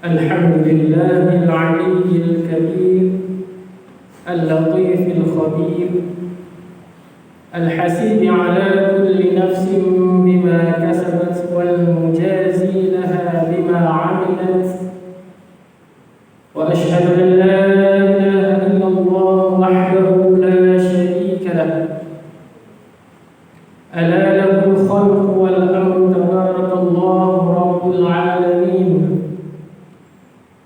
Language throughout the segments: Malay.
الحمد لله العلي الكبير اللطيف الخبير الحسيب على كل نفس بما كسبت والمجازي لها بما عملت وأشهد أن لا إله إلا الله وحده لا شريك له ألا له الخلق والأمر تبارك الله رب العالمين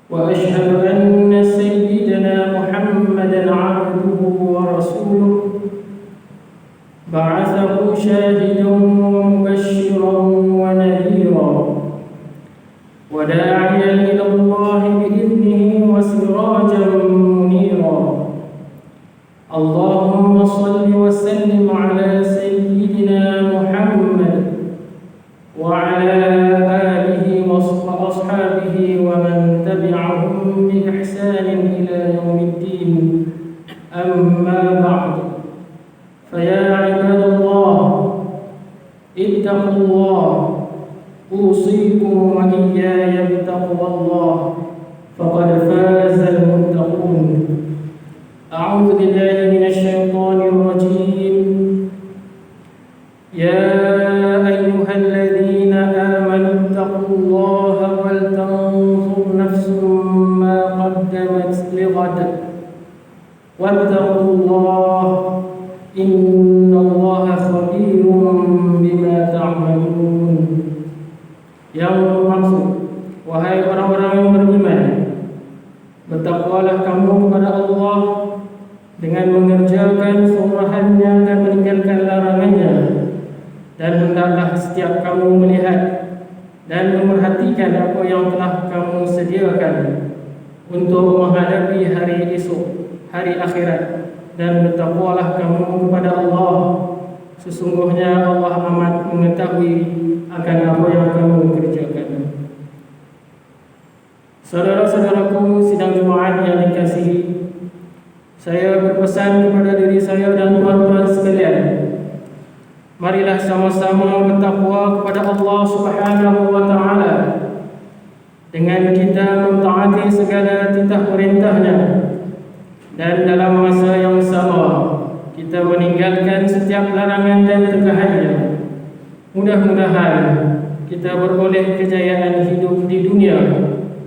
وأشهد أن سيدنا محمدا عبده ورسوله بعثه شاهدا ومبشرا ونذيرا وداعيا إلى الله بإذنه وسراجا منيرا اللهم صل وسلم على سيدنا محمد وعلى آله وأصحابه ومن تبعهم بإحسان إلى يوم الدين أما بعد فيا عباد الله اتقوا الله أوصيكم وإياي بتقوى الله فقد فاز المتقون أعوذ بالله من الشيطان الرجيم يا أيها الذين آمنوا اتقوا الله ولتنظر نفس ما قدمت لغد واتقوا الله إن الله خبير بما تعملون. Yang bermaksud, wahai orang-orang yang beriman, bertakwalah kamu kepada Allah dengan mengerjakan suruhannya dan meninggalkan larangannya, dan hendaklah setiap kamu melihat dan memerhatikan apa yang telah kamu sediakan untuk menghadapi hari esok, hari akhirat, dan bertakwalah kamu kepada Allah. Sesungguhnya Allah amat mengetahui akan apa yang kamu kerjakan. Saudara-saudaraku sidang Jumaat yang dikasihi, saya berpesan kepada diri saya dan tuan-tuan sekalian, marilah sama-sama bertakwa kepada Allah Subhanahu wa taala dengan kita mentaati segala titah perintahnya, dan dalam masa yang sama kita meninggalkan setiap larangan dan tegahannya. Mudah-mudahan kita beroleh kejayaan hidup di dunia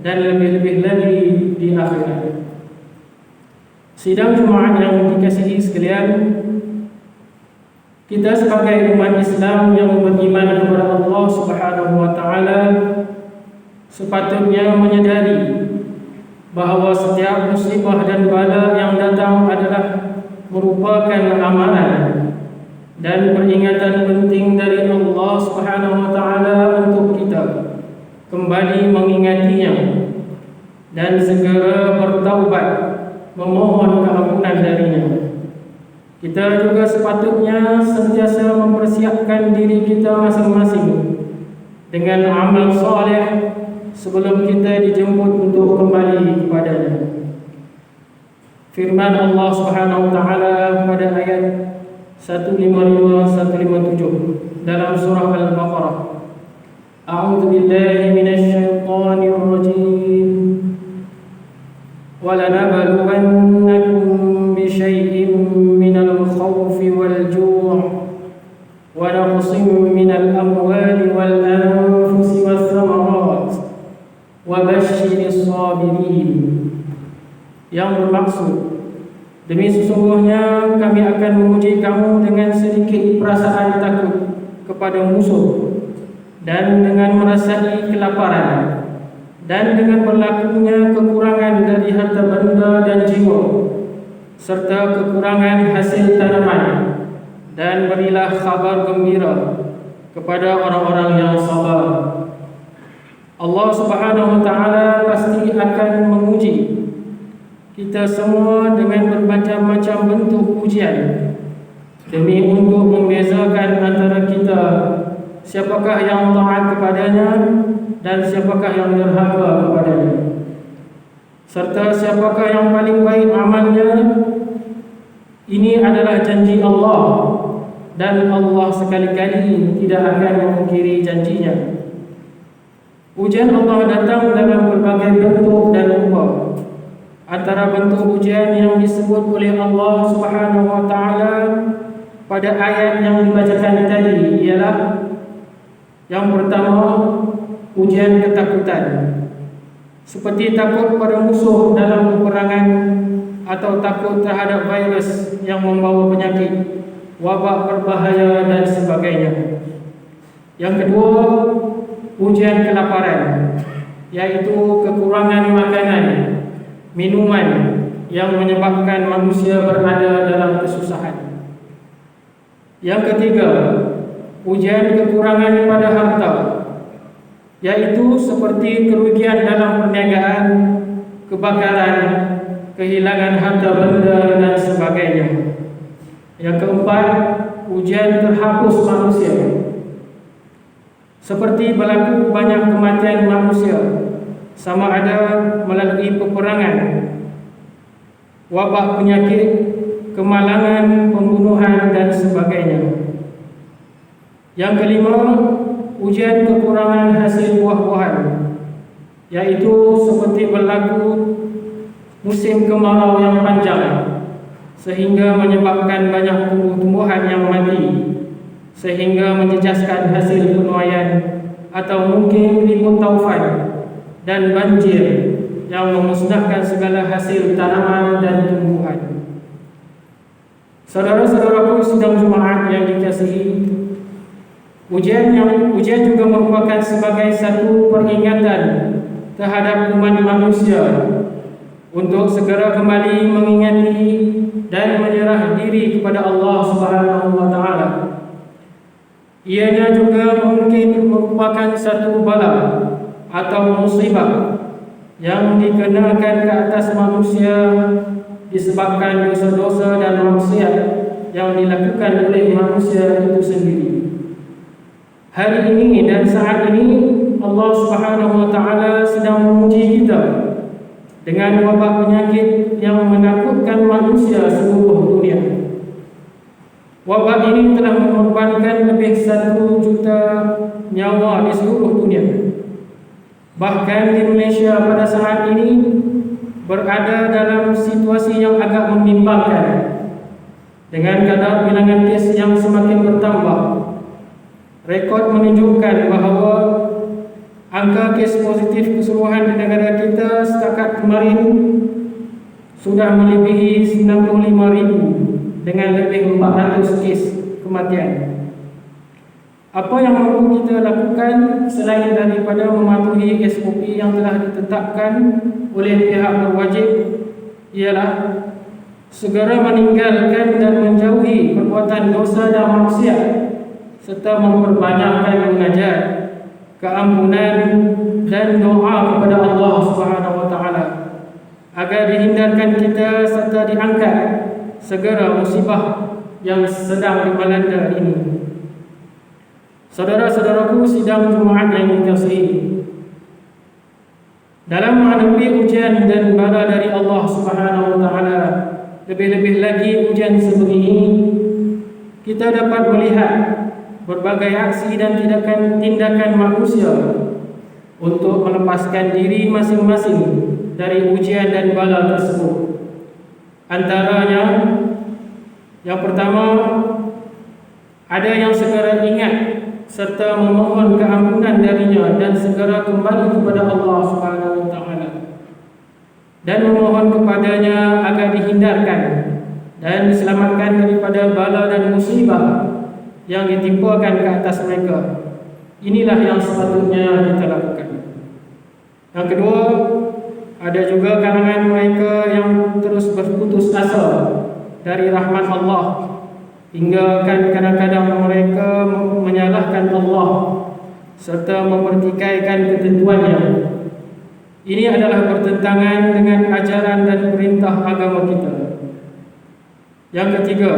dan lebih-lebih lagi di akhirat. Sidang Jumaat yang dikasihi sekalian, kita sebagai umat Islam yang beriman kepada Allah Subhanahu wa taala sepatutnya menyadari bahawa setiap musibah dan bala yang datang adalah merupakan amalan dan peringatan penting dari Allah Subhanahu wa taala untuk kita kembali mengingatinya dan segera bertaubat memohon keampunan darinya. Kita juga sepatutnya sentiasa mempersiapkan diri kita masing-masing dengan amal soleh sebelum kita dijemput untuk kembali kepadanya. Firman Allah Subhanahu wa taala pada ayat 155-157 dalam surah Al-Baqarah. A'udzu billahi minasy syaithanir rajim. Wa lanabluwannakum bi syai'in minal khawfi wal ju' wa naqsin minal amwali wal anfusi wath thamarat wa basyyiris sabirin. Yang bermaksud, demi sesungguhnya kami akan menguji kamu dengan sedikit perasaan takut kepada musuh, dan dengan merasai kelaparan, dan dengan berlakunya kekurangan dari harta benda dan jiwa, serta kekurangan hasil tanaman. Dan berilah kabar gembira kepada orang-orang yang sabar. Allah Subhanahu wa taala pasti akan menguji kita semua dengan bermacam-macam bentuk ujian demi untuk membezakan antara kita siapakah yang taat kepadanya dan siapakah yang derhaka kepadanya, serta siapakah yang paling baik amalnya. Ini adalah janji Allah dan Allah sekali-kali tidak akan memungkiri janjinya. Ujian Allah datang dalam berbagai bentuk dan rupa. Antara bentuk ujian yang disebut oleh Allah Subhanahu wa taala pada ayat yang dibacakan tadi ialah yang pertama, ujian ketakutan. Seperti takut pada musuh dalam peperangan atau takut terhadap virus yang membawa penyakit, wabak berbahaya dan sebagainya. Yang kedua, ujian kelaparan, yaitu kekurangan makanan, minuman yang menyebabkan manusia berada dalam kesusahan. Yang ketiga, ujian kekurangan pada harta, yaitu seperti kerugian dalam perniagaan, kebakaran, kehilangan harta benda dan sebagainya. Yang keempat, ujian terhapus manusia, seperti berlaku banyak kematian manusia, sama ada melalui peperangan, wabak penyakit, kemalangan, pembunuhan dan sebagainya. Yang kelima, ujian kekurangan hasil buah-buahan, yaitu seperti berlaku musim kemarau yang panjang sehingga menyebabkan banyak tumbuh-tumbuhan yang mati, sehingga menjejaskan hasil penuaian, atau mungkin ribut taufan dan banjir yang memusnahkan segala hasil tanaman dan tumbuhan. Saudara-saudaraku sidang Jumaat yang dikasihi, ujian juga merupakan sebagai satu peringatan terhadap umat manusia untuk segera kembali mengingati dan menyerah diri kepada Allah Subhanahu wa taala. Ianya juga mungkin merupakan satu bala atau musibah yang dikenakan ke atas manusia disebabkan dosa-dosa dan maksiat yang dilakukan oleh manusia itu sendiri. Hari ini dan saat ini Allah Subhanahu wa taala sedang menguji kita dengan wabak penyakit yang menakutkan manusia seluruh dunia. Wabak ini telah mengorbankan lebih 1 juta nyawa di seluruh dunia. Bahkan di Malaysia pada saat ini berada dalam situasi yang agak membimbangkan, dengan kadar bilangan kes yang semakin bertambah. Rekod menunjukkan bahawa angka kes positif keseluruhan di negara kita setakat kemarin sudah melebihi 95,000 dengan lebih 400 kes kematian. Apa yang perlu kita lakukan selain daripada mematuhi SOP yang telah ditetapkan oleh pihak berwajib ialah segera meninggalkan dan menjauhi perbuatan dosa dan maksiat, serta memperbanyakkan mengajar keampunan dan doa kepada Allah Subhanahu wa taala agar dihindarkan kita serta diangkat segera musibah yang sedang melanda ini. Saudara-saudaraku sidang Jumaat yang dikasihi, dalam menghadapi ujian dan bala dari Allah Subhanahu wa taala, lebih-lebih lagi ujian sebegini, kita dapat melihat berbagai aksi dan tindakan manusia untuk melepaskan diri masing-masing dari ujian dan bala tersebut. Antaranya, yang pertama, ada yang segera ingat serta memohon keampunan darinya dan segera kembali kepada Allah Subhanahu wa taala dan memohon kepadanya agar dihindarkan dan diselamatkan daripada bala dan musibah yang ditimpakan ke atas mereka. Inilah yang sepatutnya kita lakukan. Yang kedua, ada juga kalangan mereka yang terus berputus asa dari rahmat Allah, hingga kadang-kadang mereka menyalahkan Allah serta mempertikaikan ketentuannya. Ini adalah bertentangan dengan ajaran dan perintah agama kita. Yang ketiga,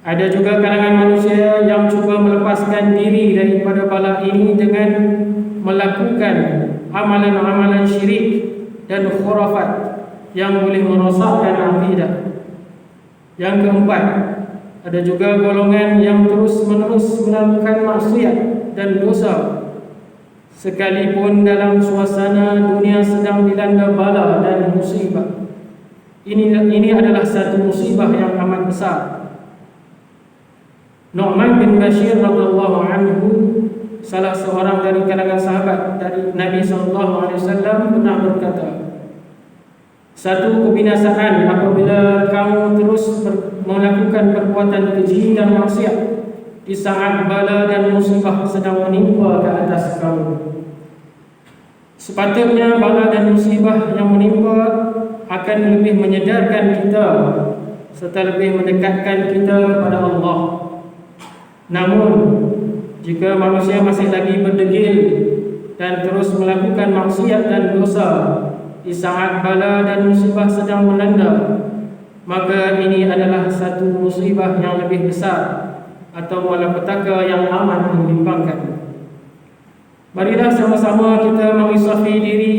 ada juga kalangan manusia yang cuba melepaskan diri daripada bala ini dengan melakukan amalan-amalan syirik dan khurafat yang boleh merosakkan akidah. Yang keempat, Ada juga golongan yang terus-menerus melakukan maksiat dan dosa sekalipun dalam suasana dunia sedang dilanda bala dan musibah. Ini adalah satu musibah yang amat besar. Nu'man bin Bashir radhiyallahu anhu, salah seorang dari kalangan sahabat dari Nabi SAW, pernah berkata, satu kebinasaan apabila kamu terus melakukan perbuatan keji dan maksiat di saat bala dan musibah sedang menimpa ke atas kamu. Sepatutnya bala dan musibah yang menimpa akan lebih menyedarkan kita serta lebih mendekatkan kita kepada Allah. Namun jika manusia masih lagi berdegil dan terus melakukan maksiat dan dosa di saat bala dan musibah sedang melanda, maka ini adalah satu musibah yang lebih besar atau malapetaka yang amat membimbangkan. Marilah sama-sama kita mengisafi diri,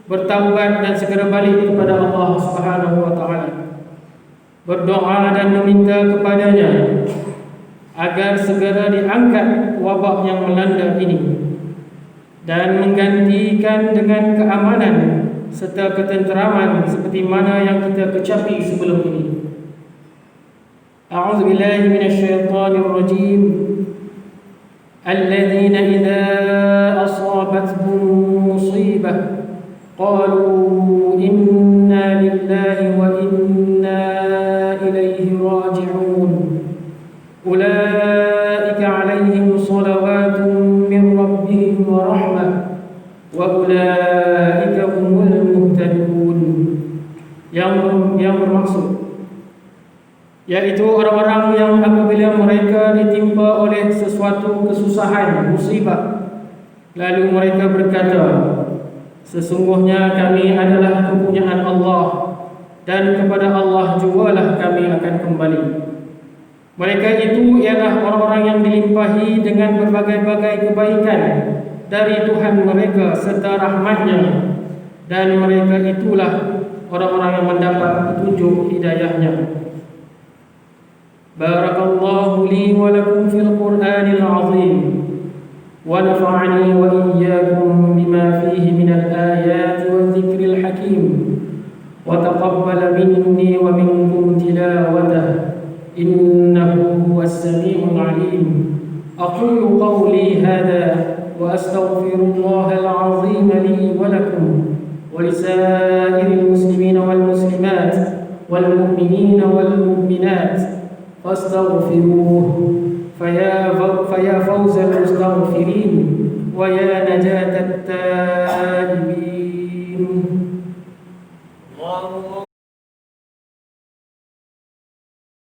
bertaubat dan segera balik kepada Allah Subhanahu wa taala. Berdoa dan meminta kepadanya agar segera diangkat wabak yang melanda ini dan menggantikan dengan keamanan serta ketenteraman seperti mana yang kita kecapi sebelum ini. A'udzu billahi minasyaitonir rajim. Alladzina idza asabatuhum musibah qalu inna lillahi wa inna ilaihi raji'un. Ulaika 'alaihim shalawatun min rabbihim wa rahmah wa ulaika humul muhtadun. Yang bermaksud yaitu orang-orang yang apabila mereka ditimpa oleh sesuatu kesusahan, musibah, lalu mereka berkata, sesungguhnya kami adalah kepunyaan Allah dan kepada Allah jugalah kami akan kembali. Mereka itu ialah orang-orang yang dilimpahi dengan berbagai-bagai kebaikan dari Tuhan mereka serta rahmatnya, dan mereka itulah orang-orang yang mendapat petunjuk hidayahnya. Barakallahu li wa lakum fil Qur'anil azim wa nafa'ani wa iyyakum bima fihi minal ayati wa dzikril hakim wa taqabbal minni wa minkum tilawatahu innahu huwas samiul alim. Aqulu qawli hadha wa astaghfirullahal azim li wa lakum wa lisairil muslimina wal muslimat wal mu'minina wal mu'minat فاستغفروه فيا فوز المستغفرين ويا نجاة التائبين.